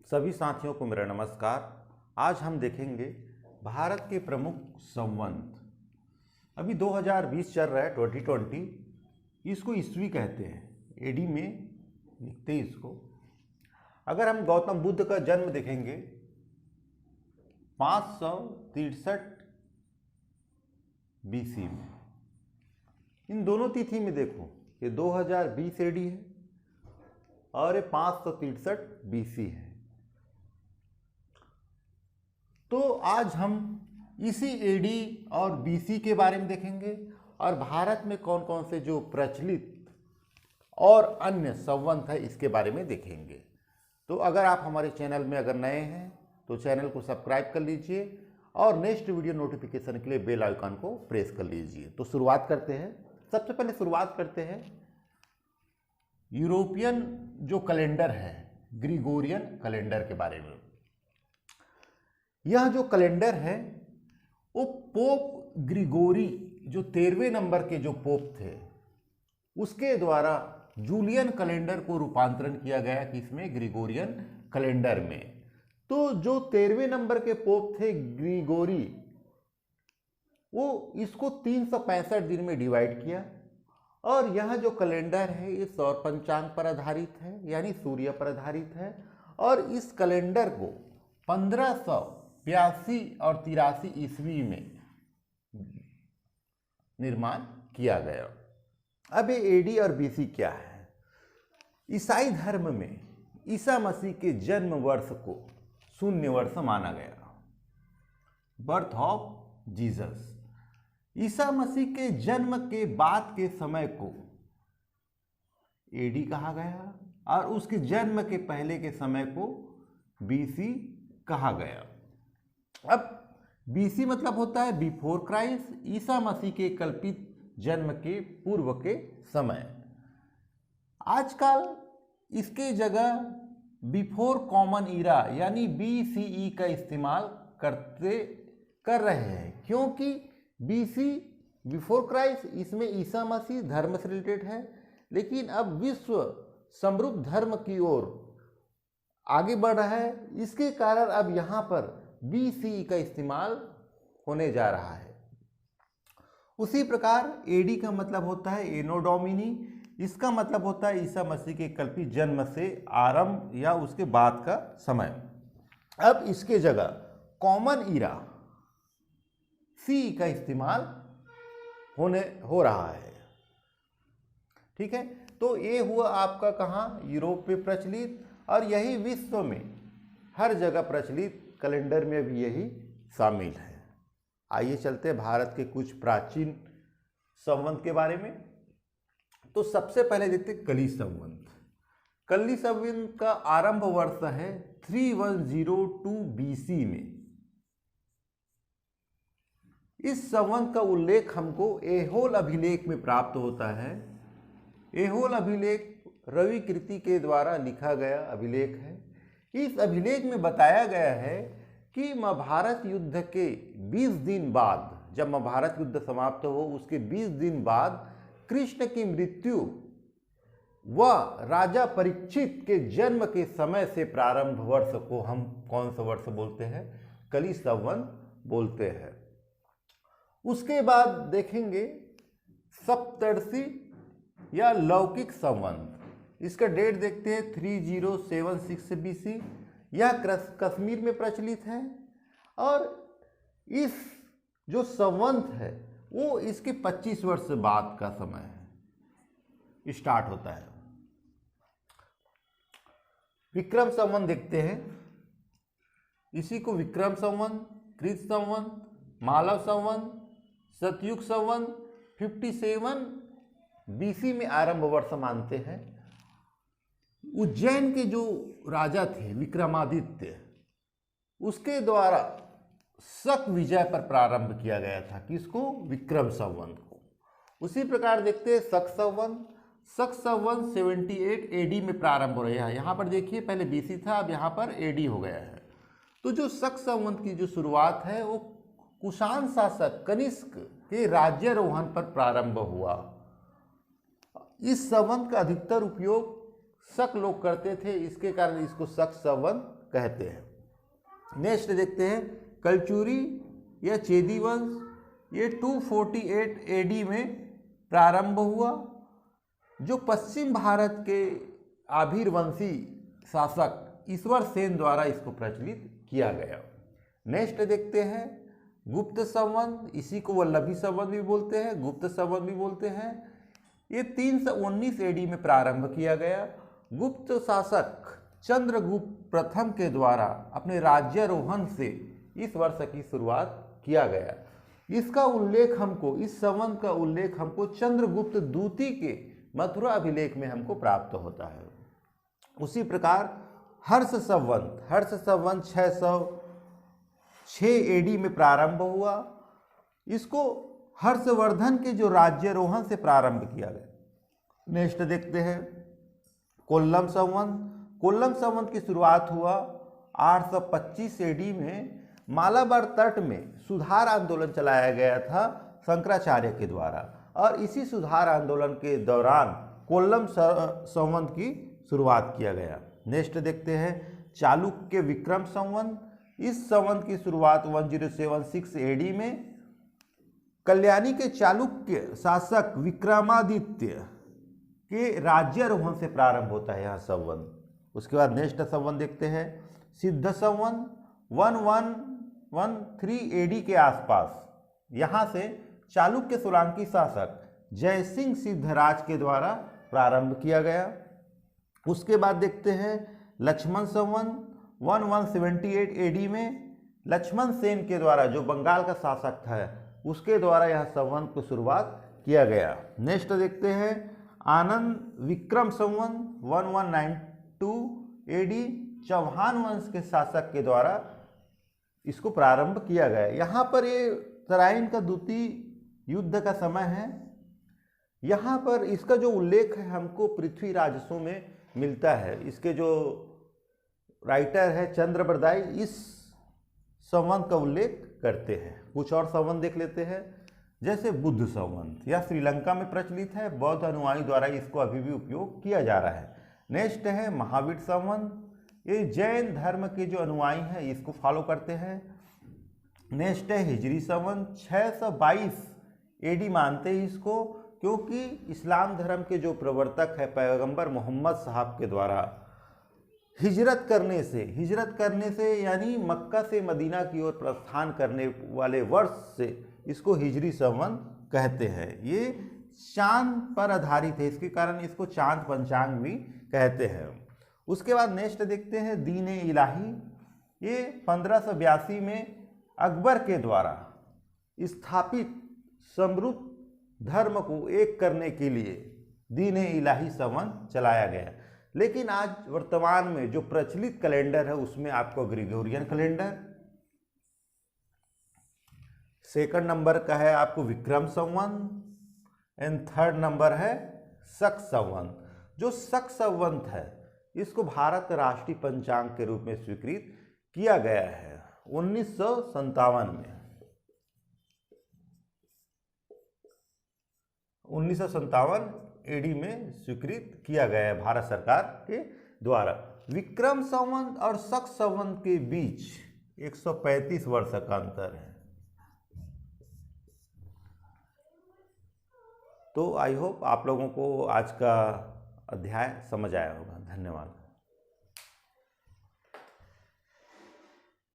सभी साथियों को मेरा नमस्कार। आज हम देखेंगे भारत के प्रमुख संवत। अभी 2020 चल रहा है, 2020। इसको ईस्वी कहते हैं, एडी में लिखते हैं इसको। अगर हम गौतम बुद्ध का जन्म देखेंगे 563 BC में। इन दोनों तिथि में देखो, ये 2020 एडी है और ये 563 BC है। तो आज हम इसी एडी और बीसी के बारे में देखेंगे और भारत में कौन कौन से जो प्रचलित और अन्य संवत है इसके बारे में देखेंगे। तो अगर आप हमारे चैनल में अगर नए हैं तो चैनल को सब्सक्राइब कर लीजिए और नेक्स्ट वीडियो नोटिफिकेशन के लिए बेल आइकन को प्रेस कर लीजिए। तो शुरुआत करते हैं। सबसे पहले शुरुआत करते हैं यूरोपियन जो कैलेंडर है, ग्रिगोरियन कैलेंडर के बारे में। यह जो कैलेंडर है वो पोप ग्रिगोरी जो 13वें नंबर के जो पोप थे उसके द्वारा जूलियन कैलेंडर को रूपांतरण किया गया किसमें, ग्रिगोरियन कैलेंडर में। तो जो 13वें नंबर के पोप थे ग्रिगोरी, वो इसको 365 दिन में डिवाइड किया और यह जो कैलेंडर है ये सौर पंचांग पर आधारित है, यानी सूर्य पर आधारित है। और इस कैलेंडर को 1582 और 83 ईस्वी में निर्माण किया गया। अब ये एडी और बीसी क्या है? ईसाई धर्म में ईसा मसीह के जन्म वर्ष को शून्य वर्ष माना गया, birth of Jesus. Isa Masih के जन्म के बाद के समय को एडी कहा गया और उसके जन्म के पहले के समय को बीसी कहा गया। अब बीसी मतलब होता है बिफोर क्राइस्ट, ईसा मसीह के कल्पित जन्म के पूर्व के समय। आजकल इसके जगह बिफोर कॉमन ईरा यानी BCE का इस्तेमाल कर रहे हैं, क्योंकि बीसी बिफोर क्राइस्ट इसमें ईसा मसीह धर्म से रिलेटेड है, लेकिन अब विश्व समृद्ध धर्म की ओर आगे बढ़ रहा है। इसके कारण अब यहाँ पर BCE का इस्तेमाल होने जा रहा है। उसी प्रकार एडी का मतलब होता है एनो डोमिनी, इसका मतलब होता है ईसा मसीह के कल्पित जन्म से आरंभ या उसके बाद का समय। अब इसके जगह कॉमन ईरा CE का इस्तेमाल हो रहा है। ठीक है, तो ये हुआ आपका कहाँ, यूरोप में प्रचलित, और यही विश्व में हर जगह प्रचलित कैलेंडर में भी यही शामिल है। आइए चलते हैं भारत के कुछ प्राचीन संवत के बारे में। तो सबसे पहले देखते हैं कली संवत। कली संवत का आरंभ वर्ष है 3102 BC में। इस संवत का उल्लेख हमको ऐहोल अभिलेख में प्राप्त होता है। ऐहोल अभिलेख रवि कृति के द्वारा लिखा गया अभिलेख है। इस अभिलेख में बताया गया है कि महाभारत युद्ध के 20 दिन बाद, जब महाभारत युद्ध समाप्त हो उसके 20 दिन बाद कृष्ण की मृत्यु व राजा परीक्षित के जन्म के समय से प्रारंभ वर्ष को हम कौन सा वर्ष बोलते हैं, कली संवत बोलते हैं। उसके बाद देखेंगे सप्तर्षि या लौकिक संवत। इसका डेट देखते हैं 3076 BC। यह कश्मीर में प्रचलित है और इस जो संवत है वो इसके 25 वर्ष बाद का समय है, स्टार्ट होता है। विक्रम संवत देखते हैं, इसी को विक्रम संवत, कृत संवत, मालव संवत, सतयुग संवत 57 BC में आरंभ वर्ष मानते हैं। उज्जैन के जो राजा थे विक्रमादित्य, उसके द्वारा शक विजय पर प्रारंभ किया गया था, किसको, विक्रम संवत को। उसी प्रकार देखते हैं शक संवत। शक संवत 78 AD में प्रारंभ हो रहा है। यहाँ पर देखिए पहले BC था, अब यहाँ पर AD हो गया है। तो जो शक संवत की जो शुरुआत है वो कुषाण शासक कनिष्क के राज्यारोहण पर प्रारंभ हुआ। इस संवत का अधिकतर उपयोग शक लोग करते थे, इसके कारण इसको शक संवत कहते हैं। नेक्स्ट देखते हैं कलचुरी या चेदी वंश, ये 248 एडी में प्रारंभ हुआ। जो पश्चिम भारत के आभीरवंशी शासक ईश्वर सेन द्वारा इसको प्रचलित किया गया। नेक्स्ट देखते हैं गुप्त संवत, इसी को वल्लभी संवत भी बोलते हैं, गुप्त संवत भी बोलते हैं। ये 319 एडी में प्रारंभ किया गया। गुप्त शासक चंद्रगुप्त प्रथम के द्वारा अपने राज्यारोहण से इस वर्ष की शुरुआत किया गया। इसका उल्लेख हमको, इस संवत का उल्लेख हमको चंद्रगुप्त द्वितीय के मथुरा अभिलेख में हमको प्राप्त होता है। उसी प्रकार हर्ष संवत 606 एडी में प्रारंभ हुआ। इसको हर्षवर्धन के जो राज्यारोहण से प्रारंभ किया गया। नेक्स्ट देखते हैं कोल्लम संवत की शुरुआत हुआ 825 एडी में। मालाबार तट में सुधार आंदोलन चलाया गया था शंकराचार्य के द्वारा, और इसी सुधार आंदोलन के दौरान कोल्लम संवत की शुरुआत किया गया। नेक्स्ट देखते हैं चालुक्य विक्रम संवत। इस संवत की शुरुआत 1076 एडी में कल्याणी के चालुक्य शासक विक्रमादित्य के राज्यारोहण से प्रारंभ होता है यह संवत। उसके बाद नेक्स्ट संवत देखते हैं सिद्ध संवत 1113 एडी के आसपास। यहाँ से चालुक्य सोलंकी शासक जयसिंह सिद्धराज के द्वारा प्रारंभ किया गया। उसके बाद देखते हैं लक्ष्मण संवत 1178 एडी में लक्ष्मण सेन के द्वारा, जो बंगाल का शासक था, उसके द्वारा यह संवत की शुरुआत किया गया। नेक्स्ट देखते हैं आनंद विक्रम संवत 1192 एडी चौहान वंश के शासक के द्वारा इसको प्रारंभ किया गया। यहाँ पर ये तराइन का द्वितीय युद्ध का समय है। यहाँ पर इसका जो उल्लेख है हमको पृथ्वी राजसों में मिलता है। इसके जो राइटर है चंद्रबरदाई इस संवत का उल्लेख करते हैं। कुछ और संवत देख लेते हैं, जैसे बुद्ध संवत, यह श्रीलंका में प्रचलित है। बौद्ध अनुयायी द्वारा इसको अभी भी उपयोग किया जा रहा है। नेक्स्ट है महावीर संवत, ये जैन धर्म के जो अनुयायी हैं इसको फॉलो करते हैं। नेक्स्ट है हिजरी संवत 622 एडी मानते हैं इसको, क्योंकि इस्लाम धर्म के जो प्रवर्तक है पैगंबर मोहम्मद साहब के द्वारा हिजरत करने से यानी मक्का से मदीना की ओर प्रस्थान करने वाले वर्ष से इसको हिजरी संवत कहते हैं। ये चांद पर आधारित है, इसके कारण इसको चांद पंचांग भी कहते हैं। उसके बाद नेक्स्ट देखते हैं दीन इलाही, ये 1582 में अकबर के द्वारा स्थापित समृद्ध धर्म को एक करने के लिए दीन इलाही संवत चलाया गया। लेकिन आज वर्तमान में जो प्रचलित कैलेंडर है उसमें आपको ग्रेगोरियन कैलेंडर, सेकंड नंबर का है आपको Vikram Samvat and third number है शक संवत। जो शक संवत है इसको भारत राष्ट्रीय पंचांग के रूप में स्वीकृत किया गया है 1957 में। 1957 एडी में स्वीकृत किया गया है भारत सरकार के द्वारा। विक्रम संवत और शक संवत के बीच 135 वर्ष का अंतर है। तो आई होप आप लोगों को आज का अध्याय समझ आया होगा। धन्यवाद।